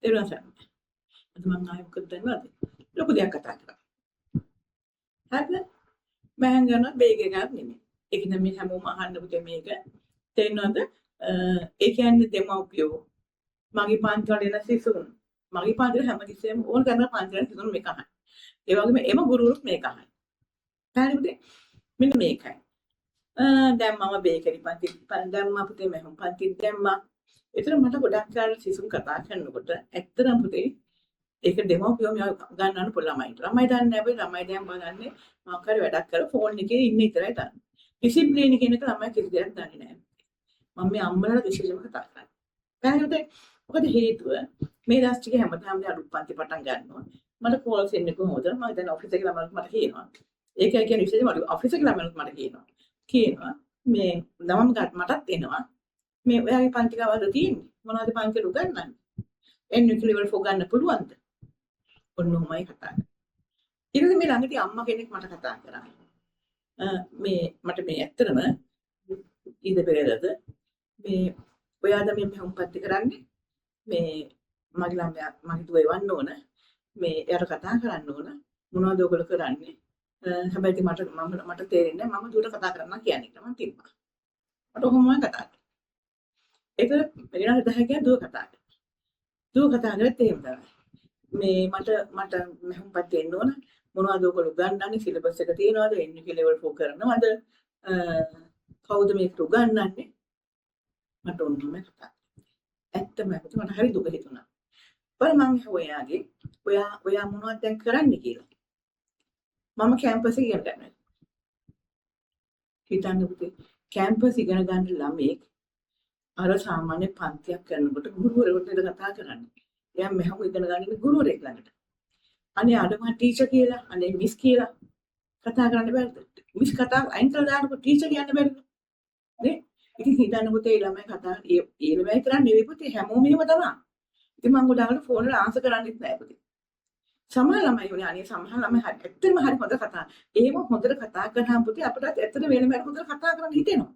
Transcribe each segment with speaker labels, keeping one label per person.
Speaker 1: තේරුණා සර්. අද මම ආයෙ මොකද දන්නවද? ලොකු දෙයක් කතා කරා. හරිද? මම ගන්න බේග් එකක් නෙමෙයි. ඒක නම් මේ හැමෝම අහන්න පුතේ මේක. තේරෙනවද? ඒ කියන්නේ දෙමව්පියෝ මගේ පන්තිවල එන සිසුන් මගේ පන්තිවල හැමතිස්සෙම ඕන කරන පන්තිවල සිසුන් මේක අහයි. ඒ වගේම එම ගුරුවරුත් මේක අහයි. හරිද? මෙන්න මේකයි. දැන් මම බේකරි පන්ති දැම්මා පුතේ මම පන්ති දැම්මා. ඒතර මට ගොඩක් කාලේ සිසුන් කතා කරනකොට ඇත්තටම පුතේ ඒක දෙමව්පියෝ මෙයා ගන්නවන්න පුළුවන් ළමයිට. ළමයි දන්නේ නැහැ ළමයි දැන් බලන්නේ මොකක් හරි වැඩක් කරලා ෆෝන් එකේ ඉන්න විතරයි දන්නේ. ඩිසිප්ලින් කියන එක ළමයි කිසි දෙයක් දන්නේ නැහැ. මම මේ අම්මලාට විශේෂම කතා කරන්නේ. පැහැදිලිද? මොකද හේතුව මේ දවස් ටික හැමදාම අලුත් පන්ති පටන් ගන්නවා. මට කෝල්ස් එන්නේ කොහොමද? මම දැන් ඔෆිස් එකේ ළමයින්ට මට කියනවා. ඒකයි කියන්නේ විශේෂම ඔෆිස් එකේ ළමයින්ට මට කියනවා මේ නමම මටත් එනවා. මේ ඔයාගේ පන්ති කවද තියෙන්නේ? මොනවද පන්තිල උගන්වන්නේ? NQ level 4 ගන්න පුළුවන්ද? ඔන්න ඔහොමයි කතා කරන්නේ. ඊළඟට මේ ළඟදී අම්මා කෙනෙක් මට කතා කරා. මේ මට මේ ඇත්තටම ඊද පෙරේදද මේ ඔයාද මේ හම්පත්ති කරන්නේ මේ මගේ ළමයා මගේ දුව එවන්න ඕන මේ එයාට කතා කරන්න ඕන මොනවද ඔයගොල්ලෝ කරන්නේ හැබැයි මට තේරෙන්නේ මම දුවට කතා කරන්න කියන්නේ කියලා මම තිබ්බා මට ඔහොමම කතා කරා ඒක ඊළඟ 10 කියා දුව කතා කරා දුව කතා කරත් එහෙම තමයි මේ මට හම්පත් දෙන්න ඕන මොනවද ඔයගොල්ලෝ උගන්වන්නේ සිලබස් එක තියෙනවද NQ level 4 කරනවද කවුද මේක උගන්වන්නේ මට ඕනම කතා. ඇත්තම මට හරි දුක හිතුණා. ਪਰ මම ඔයා මොනවද දැන් කරන්නේ කියලා. මම කැම්පස් එක ඉගෙන ගන්නවා. හිතන්න පුතේ කැම්පස් ඉගෙන ගන්න ළමෙක් අර සාමාන්‍ය පන්තියක් කරනකොට ගුරුවරයෙකුට කතා කරන්නේ. එයා මෙහම ඉගෙන ගන්න ගුරුවරයෙක් ළඟට. අනේ අඩම ටීචර් කියලා, අනේ මිස් කියලා කතා කරන්න බැරිද? මිස් කතා අයින් කරලා දානකොට ටීචර් කියන්න බැරිද? නේ? ඉතින් හිතන්න පුතේ ළමයි කතා ඒ ළමයි කරන්නේ නෙවෙයි පුතේ හැමෝම එහෙම තමයි. ඉතින් මම ගොඩාක් ෆෝන් වල ආන්සර් කරන්නෙත් නෑ පුතේ. සමහර ළමයි වුණේ අනේ සමහර ළමයි හරි ඇත්තටම හරි හොඳ කතා. එහෙම හොඳට කතා කරාම පුතේ අපිට ඇත්තට වෙන වෙන හොඳට කතා කරන්න හිතෙනවා.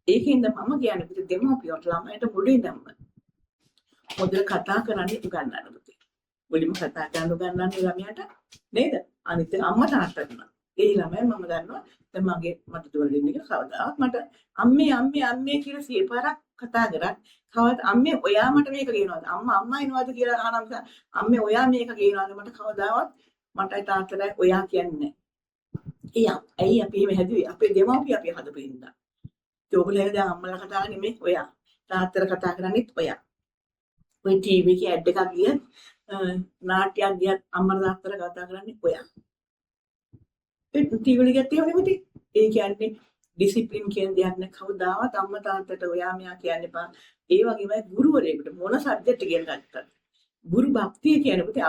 Speaker 1: ඒකෙන්ද මම කියන්නේ පුතේ දෙමව්පියන්ට ළමයිට මුලින්ම හොඳට කතා කරන්න උගන්වන්න පුතේ. මුලින්ම කතා කරන්න උගන්වන්න ළමයාට නේද? අනිත් එක අම්මා තාත්තට උනා. ඒ ළමයි මම දන්නවා දැන් මට දුවල දෙන්න එක කවදාවත් මට අම්මේ කියලා 100 පාරක් කතා කරත් කවදාවත් අම්මේ ඔයා මට මේක කියනවාද අම්මා එනවාද කියලා අහනම් අම්මේ ඔයා මේක කියනවාද මට කවදාවත් මටයි තාත්තටයි ඔයා කියන්නේ නැහැ. ඇයි අපි එහෙම හැදුවේ අපේ දෙමව්පිය අපි හදපු හින්දා. ඒගොල්ලෝ දැන් අම්මලා කතා කරන්නේ මේ ඔයා තාත්තලා කතා කරන්නේත් ඔයා. ඔය ටීවී එකේ ඇඩ් එකක් ගියත් නාට්‍යයක් ගියත් අම්මලා තාත්තලා කතා කරන්නේ ඔයා. ඒ ටීවී එකත් එහෙම නෙමෙයි. ඒ කියන්නේ ඩිසිප්ලින් කියන දෙයක් නේ කවදාවත් අම්මා තාත්තට ඔයා මෙයා කියන්න එපා. ඒ වගේමයි ගුරුවරයෙකුට මොන සබ්ජෙක්ට් ඉගෙන ගත්තත්. ගුරු භක්තිය කියන්නේ පුතේ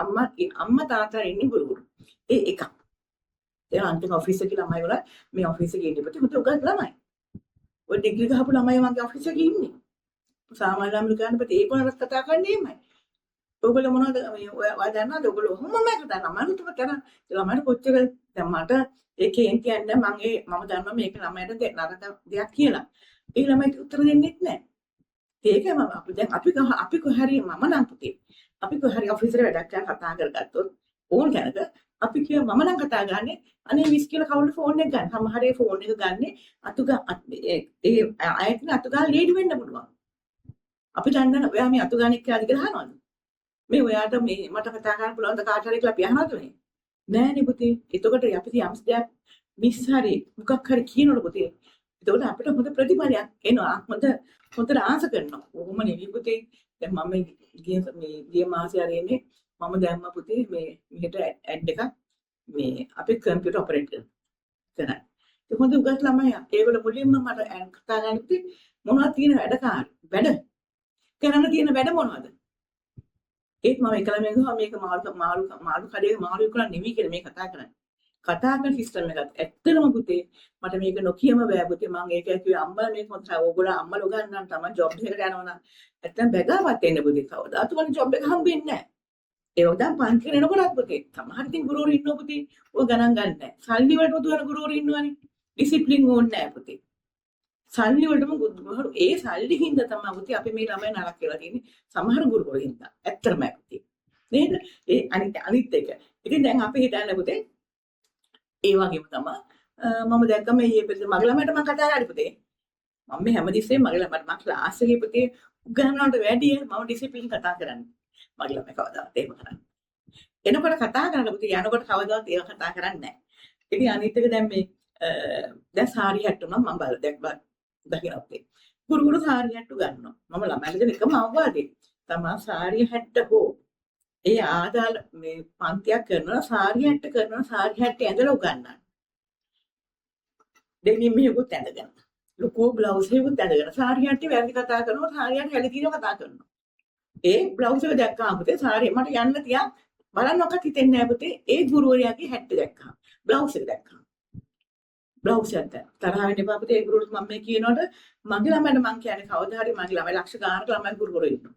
Speaker 1: අම්මා තාත්තා ඉන්නේ ගුරුවරු. ඒ එකක්. ඒ අන්තිම ඔෆිස් එකේ ළමයි වල මේ ඔෆිස් එකේ ඉන්නේ පුතේ උගත් ළමයි. ඔය ඩිග්‍රී ගහපු ළමයි මගේ ඔෆිස් එකේ ඉන්නේ. සාමාන්‍ය ළමයි ගන්න පුතේ ඒගොල්ලෝ කතා කරන්නේ එහෙමයි. ඔයගොල්ලෝ මොනවද මේ ඔයා දන්නවද ඔයගොල්ලෝ ඔහොමම කතා කරනවා මම තුම කරා ළමයිට කොච්චර දැන් මට ඒකෙන් කියන්නේ මම දන්නවා මේක ළමයිට නරක දෙයක් කියලා. ඒ ළමයිට උත්තර දෙන්නෙත් නැහැ. ඒකම අපි කොහරි මම නම් පුතේ අපි කොහරි ඔෆිස් එකේ වැඩක් කරලා කතා කරගත්තොත් ඕන කෙනක අපි කිය මම නම් කතා ගන්නේ අනේ මිස් කියලා කවුරුද ෆෝන් එක ගන්න. සමහරේ ෆෝන් එක ගන්නේ ඒ ආයතන අතුගාලා ලීඩ් වෙන්න පුළුවන්. අපි දන්නන ඔයා මේ අතුගානෙක් කියලා කියලා අහනවද? මේ ඔයාට මේ මට කතා කරන්න පුළුවන්ද කාට හරි කියලා අපි අහනවද මේ? නෑනේ පුතේ. එතකොට අපි යම්ස් දෙයක් මිස් හරි මොකක් හරි කියනකොට පුතේ. එතකොට අපිට හොඳ ප්‍රතිඵලයක් එනවා. හොඳට ආස කරනවා. කොහොම නෙවෙයි පුතේ. දැන් මම ගිය මාසේ ආරෙන්නේ මම දැම්ම පුතේ මේ මෙහෙට ඇඩ් එකක් මේ අපේ කම්පියුටර් ඔපරේට් කරන. ඒ හොඳ උගත් ළමයි. ඒගොල්ලෝ මුලින්ම මට කතා කරන්න පුතේ මොනවද තියෙන වැඩ කරන්න තියෙන වැඩ මොනවද? ඒත් මම එක ළමයෙක් ගහුවා මේක මාළු කඩේක මාළු විකුණන්න නෙමෙයි කියලා මේ කතා කරන්නේ. කතා කරන සිස්ටම් එකත් ඇත්තටම පුතේ මට මේක නොකියම බෑ පුතේ මම ඒක කිව්වේ අම්මලා මේක හොඳට ඕගොල්ලෝ අම්මලා උගන්වන්න තමයි ජොබ් එකකට යනවා නම් නැත්තම් බැගාවත් එන්න පුතේ කවදාත් උගල ජොබ් එක හම්බෙන්නේ නැහැ. ඒක දැන් පන්ති වෙනකොටත් පුතේ සමහර ඉතින් ගුරුවරු ඉන්නවා පුතේ ඔය ගණන් ගන්න නැහැ. සල්ලි වලට උදවන ගුරුවරු ඉන්නවනේ. ඩිසිප්ලින් ඕනේ නැහැ පුතේ. සල්ලි වලටම ගුරු ඒ සල්ලි හින්දා තමයි පුතේ අපි මේ ළමයි නරක කියලා තියෙන්නේ. සමහර ගුරුවරු හින්දා. ඇත්තටම පුතේ. නේද? ඒ අනිත් එක. ඉතින් දැන් අපි හිතන්නේ පුතේ ඒ වගේම තමයි මම දැක්ක මේ මගේ ළමයට මම කතා කරලා පුතේ. මම මේ හැමදෙස්සෙම මගේ ළමයට මම ක්ලාස් එකේ පුතේ උගන්වන්නට වැඩිය මම ඩිසිප්ලින් කතා කරන්නේ. මගේ ළමයි කවදාවත් එහෙම කරන්නේ. එනකොට කතා කරන්න පුතේ යනකොට කවදාවත් ඒව කතා කරන්නේ නැහැ. ඉතින් අනිත් එක දැන් මේ දැන් සාරි හැට්ටුනම් මම දකිනවා පුතේ. ගුරු සාරි හැට්ටු ගන්නවා. මම ළමයිට දෙන එකම අවවාදේ. තමා සාරි හැට්ට හෝ ඒ ආදාළ මේ පන්තියක් කරනවා සාරි හැට්ට කරනවා සාරි හැට්ට ඇඳලා උගන්වන්න. දෙන්නේ මෙහෙකුත් ඇඳගෙන. ලොකු බ්ලවුස් එකකුත් ඇඳගෙන සාරි හැට්ටේ වැරදි කතා කරනවා සාරි හැට්ට හැලි తీරව කතා කරනවා. ඒ බ්ලවුස් එක දැක්කාම පුතේ සාරි මට යන්න තියා බලන්නවත් හිතෙන්නේ නැහැ පුතේ ඒ ගුරුවරයාගේ හැට්ට දැක්කම බ්ලවුස් එක දැක්කම බ්ලවුස් එක තරහ වෙන්න එපා පුතේ ඒ ගුරුවරට මම මේ කියනකොට මගේ ළමයට මං කියන්නේ කවදා හරි මගේ ළමයි ලක්ෂ ගානක ළමයි ගුරුවරු ඉන්නවා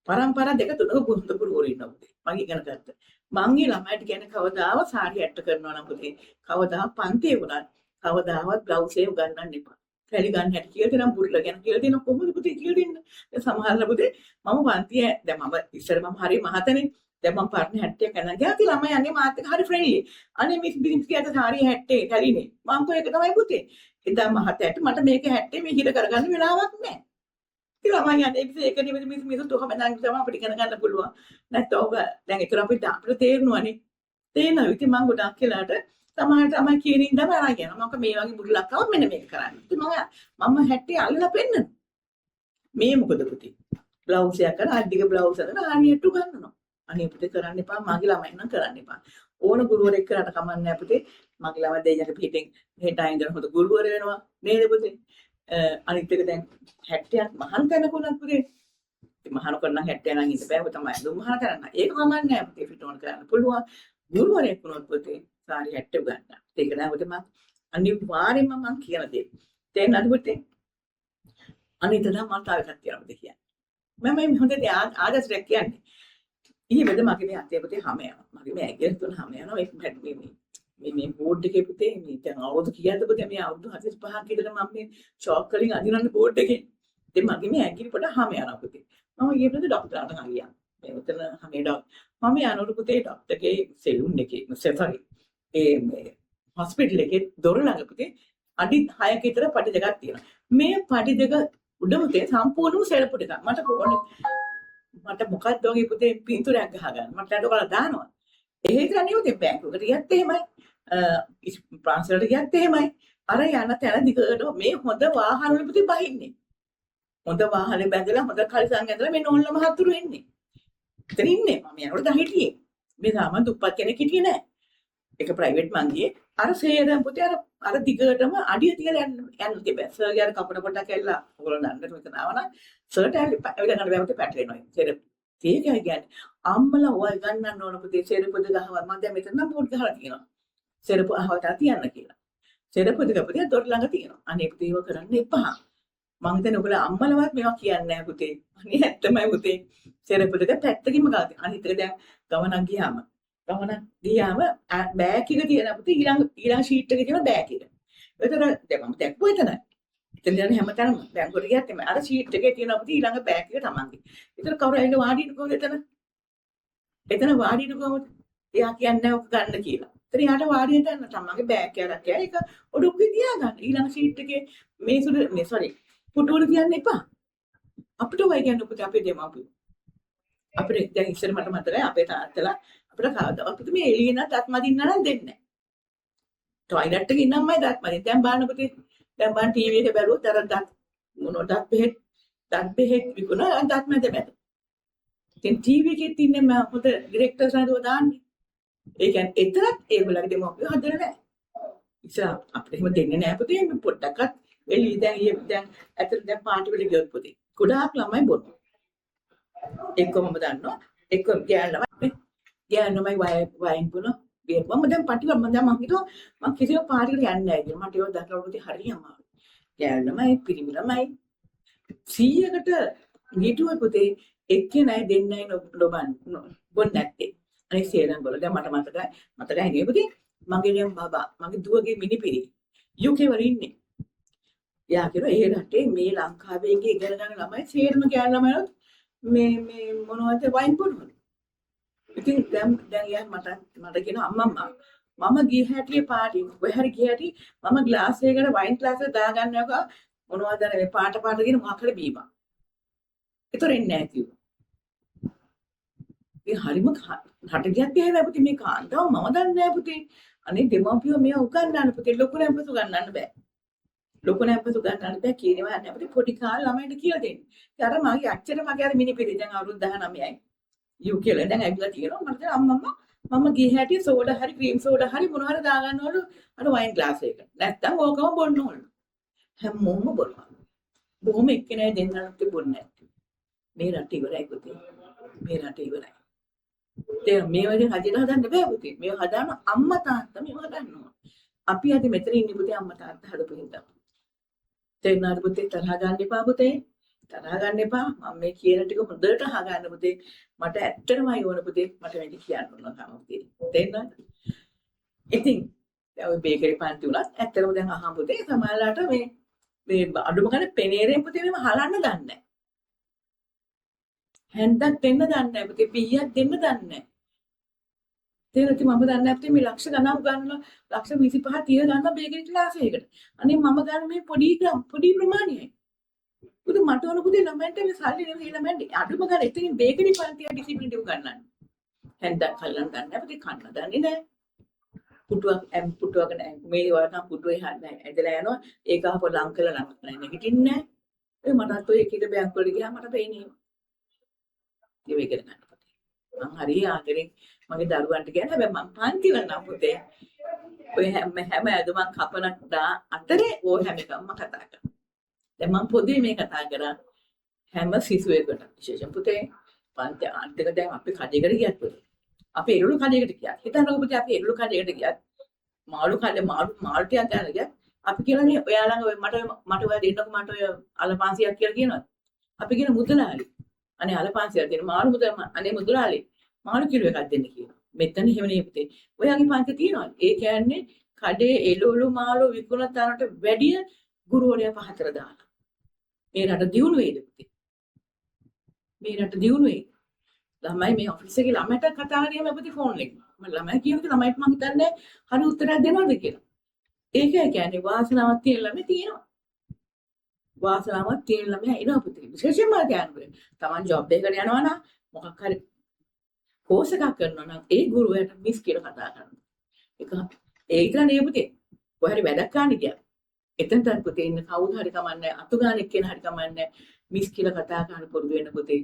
Speaker 1: පරම්පරා දෙක තුනක ගුරුවරු ඉන්නවා පුතේ මම ඉගෙන ගත්තා මං ඒ ළමයට කියන්නේ කවදාව සාරි හැට්ට කරනවා නම් පුතේ කවදා පන්තියේ වුණත් කවදාවත් බ්ලවුස් එක ගන්නන්න එපා පැලි ගන්න හැටි කියලා දෙනම් බුරුල ගැන කියලා දෙනවා කොහොමද පුතේ කියලා දෙන්න දැන් සමහරවල් පුතේ මම පන්තියේ දැන් මම ඉස්සර මම හරි මහතනේ දැන් මම පර්ණ 70 කන ගියාති ළමයි අනේ මාත් එක්ක හරි ෆ්‍රෙන්ඩ්ලි අනේ මිස් බින්ස් කියට හරි 70 කැලිනේ මං කො එක තමයි පුතේ එදා මහතට මට මේක 70 මේ හිර කරගන්න වෙලාවක් නැහැ ඉතින් ළමයි අනේ ඒක නෙමෙයි මිස් තෝම දැන් තමයි අපිට ඉගෙන ගන්න පුළුවන් නැත්නම් ඔබ දැන් ඒතර අපිට තේරෙනවනේ තේරෙනවා ඉතින් මං ගොඩක් කියලාට තමයි කියන ඉඳම අරන් යනවා මම මේ වගේ බුරුලක් ආව මෙන්න මේක කරන්න ඉතින් මම 70 අල්ලලා පෙන්නන මේ මොකද පුතේ බ්ලවුස් එක කරලා අද්දික බ්ලවුස් එක හරියට ගන්නවා අනේ පුතේ කරන්න එපා මගේ ළමයි නම් කරන්න එපා ඕන ගුරුවරයෙක් කරාට කමක් නැහැ පුතේ මගේ ළමයි දෙයියක පිටින් හෙට ආයෙත් හොඳ ගුරුවර වෙනවා නේද පුතේ අනිත් එක දැන් 70ක් මහාන තැනකුණක් පුතේ මහාන කරන 70 නම් ඉඳ බෑ තමයි දුම් මහාන කරන්න ඒක කමක් නැහැ පුතේ පිටෝන කරන්න පුළුවන් ගුරුවරයෙක් වුණොත් පුතේ සාරි 70 ගන්න ඒක නෑ පුතේ මම අනිවාර්යෙන්ම මම කියන දේ තේරෙනවද පුතේ අනිත් එක මම තව එකක් කියනවා පුතේ කියන්නේ මම මේ හොඳට ආදර්ශයක් කියන්නේ ඊවැද මගේ මේ අතේ පුතේ හැම යනවා. මගේ මේ ඇඟිලි තුන හැම යනවා. මේ බෝඩ් එකේ පුතේ මේ දැන් අවුරුදු කීයද පුතේ මේ අවුරුදු 45ක් විතර මම මේ චොක් වලින් අදිනන්නේ බෝඩ් එකේ. ඉතින් මගේ මේ ඇඟිලි පොඩ හැම යනවා පුතේ. මම ඊයේද ડોක්ටර්ට ගියා. මේ උතන හැමේ මම යනකොට පුතේ ડોක්ටර්ගේ සෙලුන් එකේ සෙෆරි මේ හොස්පිටල් එකේ දොර ළඟ පුතේ අඩි 6ක විතර පටි දෙකක් තියෙනවා. මේ පටි දෙක උඩ පුතේ සම්පූර්ණම සෙරපු ටිකක්. මට මොකක්ද වගේ පුතේ පින්තූරයක් ගහගන්න. මට ලඩ කරලා දානවා. ඒ විතර නෙවෙයි පුතේ බැංකුවකට ගියත් එහෙමයි. ප්‍රාන්සලට ගියත් එහෙමයි. අර යන තැන දිගට මේ හොඳ වාහන වල පුතේ බහින්නේ. හොඳ වාහනේ බැඳලා හොඳ කලිසම් ඇඳලා මේ නෝන්ල මහතුරු එන්නේ. එතන ඉන්නේ. මම යනකොට හිටියේ. මේ සාමාන්‍ය දුප්පත් කෙනෙක් හිටියේ නෑ. ඒක ප්‍රයිවට් මං ගියේ. අර සේරම පුතේ අර දිගටම අඩිය තියලා යන්න තිබ්බා. සර්ගේ අර කපන පොඩක් ඇල්ලලා ඔයගොල්ලෝ දන්නට මෙතන ආවනම් සර්ට ඇවිල්ලා ගන්න බෑ පුතේ පැටලෙනවා. සේර තේකයි කියන්නේ අම්මලා ඔය ගන්නන්න ඕන පුතේ සේරපොද ගහවා මම දැන් මෙතන නම් බෝඩ් ගහලා තියෙනවා. සේරපො අහවටා තියන්න කියලා. සේරපොද ගපුතේ දොර ළඟ තියෙනවා. අනේ පුතේ ඒව කරන්න එපා. මං හිතන්නේ ඔයගොල්ලෝ අම්මලවත් මේවා කියන්නේ නැහැ පුතේ. අනේ ඇත්තමයි පුතේ. සේරපොදක පැත්තකින්ම ගාති. අනිත් එක දැන් ගමනක් ගියාම බෑග් එක තියෙන පුතේ ඊළඟ ෂීට් එකේ තියෙන බෑග් එක. ඒතර දැන් මම දැක්කෝ එතන. එතන යන හැමතැනම බැංකුවට ගියත් එමය. අර ෂීට් එකේ තියෙන පුතේ ඊළඟ බෑග් එක තමන්ගේ. ඒතර කවුරු ඇවිල්ලා වාඩි වෙන්න කොහොමද එතන? එතන වාඩි වෙන්න කොහොමද? එයා කියන්නේ ඔක ගන්න කියලා. එතන යාට වාඩි වෙන්න තමන්ගේ බෑග් එක අරගෙන ඒක ඔඩොක්කේ තියාගන්න. ඊළඟ ෂීට් එකේ මේ පුටුවල තියන්න එපා. අපිට වයි කියන්නේ පුතේ අපේ දෙමාපියෝ. අපිට දැන් ඉස්සර මට මතකයි අපේ තාත්තලා අපිට කවදාවත් පුතේ මේ එළියේ නම් දත් මදින්න නම් දෙන්නේ නැහැ. ටොයිලට් එකේ ඉන්නම්මයි දත් මදින්න. දැන් බලන්න පුතේ දැන් මම ටීවී එක බැලුවොත් අර දත් බෙහෙත් විකුණ දත් මැද බැද. ඉතින් ටීවී එකේ ඉන්නේ මම හොඳ ඩිරෙක්ටර්ස් නේද දාන්නේ. ඒ කියන්නේ එතරම් ඒගොල්ලන්ගේ දෙමෝපියෝ හදලා නැහැ. ඉතින් අපිට එහෙම දෙන්නේ නැහැ පුතේ මේ පොඩ්ඩක්වත් එළිය දැන් ඇත්තට දැන් පාටි වල ගියොත් පුතේ. ගොඩාක් ළමයි බොනවා. එක්කම දන්නවා. එක්ක ගෑනමයි වයින් පුන මම දැන් පටිව මම හිතුවා මම කිසිම පාටිකට යන්නේ නැහැ කියලා. මට ඒක දැකලා පුතේ හරි අමාරුයි. ගෑනමයි පිරිමි ළමයි 100කට ගිටුව පුතේ එක්කෙනයි දෙන්නයි බොන්න නැත්තේ. අනිත් සේරම වල දැන් මට මතකයි නේ පුතේ මගේ දැන් බබා මගේ දුවගේ මිනිපිරි UK වල ඉන්නේ. එයා කියනවා ඒ රටේ මේ ලංකාවේ ඉගෙන ගන්න ළමයි සේරම ගෑනු ළමයිනොත් මේ මොනවද වයින් බොනවලු. ඉතින් දැන් එයා මට කියනවා අම්මා මම ගිය හැටියේ පාටි ඔය හරි ගිය හැටි මම ග්ලාස් එකකට වයින් ග්ලාස් එක දාගන්නවා මොනවද මේ පාට කියන මොකක් හරි බීමක්. ඒතර එන්නේ නැහැ කිව්වා. ඒ හරිම රට ගියත් එහෙමයි පුතේ මේ කාන්තාව මම දන්නේ නැහැ පුතේ. අනේ දෙමාපියෝ මෙයා උගන්වන්න පුතේ ලොකු නැම්පසු ගන්නන්න බෑ. ලොකු නැම්පසු ගන්නන්න බෑ කියනවා නැහැ පුතේ පොඩි කාලේ ළමයින්ට කියලා දෙන්න. ඉතින් අර මගේ අච්චර මගේ අර මිනිපිරි දැන් අවුරුදු 19යි. යූ කියලා දැන් ඇවිල්ලා තියෙනවා මට අම්මා මම ගිය හැටි සෝඩා හරි ක්‍රීම් සෝඩා හරි මොනවා හරි දාගන්නවලු අර වයින් ග්ලාස් එකකට. නැත්තම් ඕකම බොන්නවලු. හැමෝම බොනවා. බොහොම එක්කෙනා දෙන්නලත් බොන්නේ නැති. මේ රට ඉවරයි පුතේ. මේ රට ඉවරයි. මේ වගේ හදලා හදන්න බෑ පුතේ. මේව හදාන අම්මා තාත්තා මේව හදන්න ඕන. අපි අද මෙතන ඉන්නේ පුතේ අම්මා තාත්තා හදපු හින්දා. තේරුණාද පුතේ තරහ ගන්න එපා පුතේ. තරහ ගන්න එපා. මම මේ කියන ටික හොඳට අහගන්න පුතේ. මට ඇත්තටමයි ඕන පුතේ. මට වැඩි කියන්න ඕන තමයි. තේරුණාද? ඉතින් දැන් ඔය බේකරි පන්ති උනත් ඇත්තටම දැන් අහම් පුතේ සමහරලාට මේ අඩුම ගන්න පෙනේරෙන් පුතේ මේව හලන්න දන්නේ නැහැ. හැන්දක් දෙන්න දන්නේ නැහැ පුතේ. පීයක් දෙන්න දන්නේ නැහැ. තේරුණාද? මම දන්නේ නැත්තේ මේ ලක්ෂ ගණන් ගන්න ලක්ෂ 25 30 ගන්න බේකරි ක්ලාස් එකකට. අනේ මම ගන්න මේ පොඩි ප්‍රමාණයයි. පුතේ මට ඕන පුතේ ළමයින්ට මේ සල්ලි නෙමෙයි ළමයින්ට අඩුම ගන්න එතනින් බේකරි පන්තිය ඩිසිප්ලින් එක ගන්නන්න. හැන්දක් හලන්න දන්නේ නැහැ පුතේ කන්න දන්නේ නැහැ. පුටුවක මේ වරනම් පුටුවේ ඇදලා යනවා ඒක අහපො ලං කළා නම් නැගිටින්නේ නැහැ. මටත් ඔය එකිට බැංක් වලට ගියාම මට පේන්නේ. ඒක ඉගෙන ගන්න පුතේ. මම හරිය ආදරෙන් මගේ දරුවන්ට කියන හැබැයි මම පන්ති වල නම් පුතේ ඔය හැම ඇදුමක් කපන අතරේ ඕ හැම එකක්ම කතා කරනවා. දැන් මම පොඩි මේ කතා කරා හැම සිසුවෙකුට විශේෂයෙන් පුතේ පන්ති අන්තික දැන් අපි කඩේකට ගියත් පුතේ අපි එළුළු කඩේකට ගියා. හිතන්නකෝ පුතේ අපි එළුළු කඩේකට ගියත් මාළු ටිකක් ගන්න ගියත් අපි කියලානේ ඔයා ළඟ මට ඔයා දෙන්නකෝ මට ඔය අල 500ක් කියලා කියනවා. අපි කියන මුදලාලි. අනේ අල 500ක් දෙන්න මාළු මුදල අනේ මුදලාලි. මාළු කිලෝ එකක් දෙන්න කියනවා. මෙතන එහෙම නේ පුතේ. ඔයාගේ පන්ති තියෙනවා. ඒ කියන්නේ කඩේ එළුළු මාළු විකුණන තරමට වැඩිය ගුරුවරයා පහතර දානවා. මේ රට දියුණු වෙයිද පුතේ? මේ රට දියුණු වෙයි. ළමයි මේ ඔෆිස් එකේ ළමයට කතා කරගෙන අපිට ෆෝන් එකේ. මම ළමයි කියනකොට ළමයිට මම හිතන්නේ හරි උත්තරයක් දෙනවද කියලා. ඒකයි කියන්නේ වාසනාවක් තියෙන ළමයි තියෙනවා. වාසනාවක් තියෙන ළමයි එනවා පුතේ. විශේෂයෙන්ම කියන්නේ තමන් ජොබ් එකකට යනවා නම් මොකක් හරි කෝස් එකක් කරනවා නම් ඒ ගුරුවරයාට මිස් කියලා කතා කරනවා. ඒක විතර නේ පුතේ. කොහේ හරි වැඩක් ගන්න ගියා. එතනට පුතේ ඉන්න කවුරු හරි කමන්නේ අතු ගන්න එක්කෙනා හරි කමන්නේ මිස් කියලා කතා කරන පුරුදු වෙන පුතේ.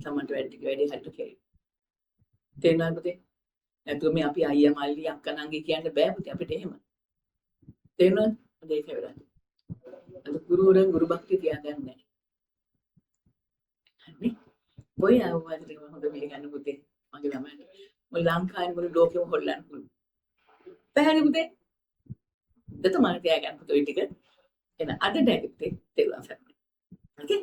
Speaker 1: සමන්ට වැඩි හරියට කෙරේ. තේරුණාද පුතේ? නැතුව මේ අපි අයියා මල්ලි අක්කා නංගි කියන්න බෑ පුතේ අපිට එහෙම. තේරුණාද? ඒක වෙලා. අද ගුරුවරයන් ගුරු භක්තිය තියාගන්නේ නැහැ. හරි. ඔය අවවාදේ හොඳ පිළිගන්න පුතේ. මගේ ළමයි. මොල් ලංකාවේ මුළු ලෝකෙම හොල්ලන්න පුළුවන්. පැහැදිලි පුතේ? දත මාර්ගය ගන්න පුතේ ටික. එන අද දැක්කේ තේරුණා සර්. Okay?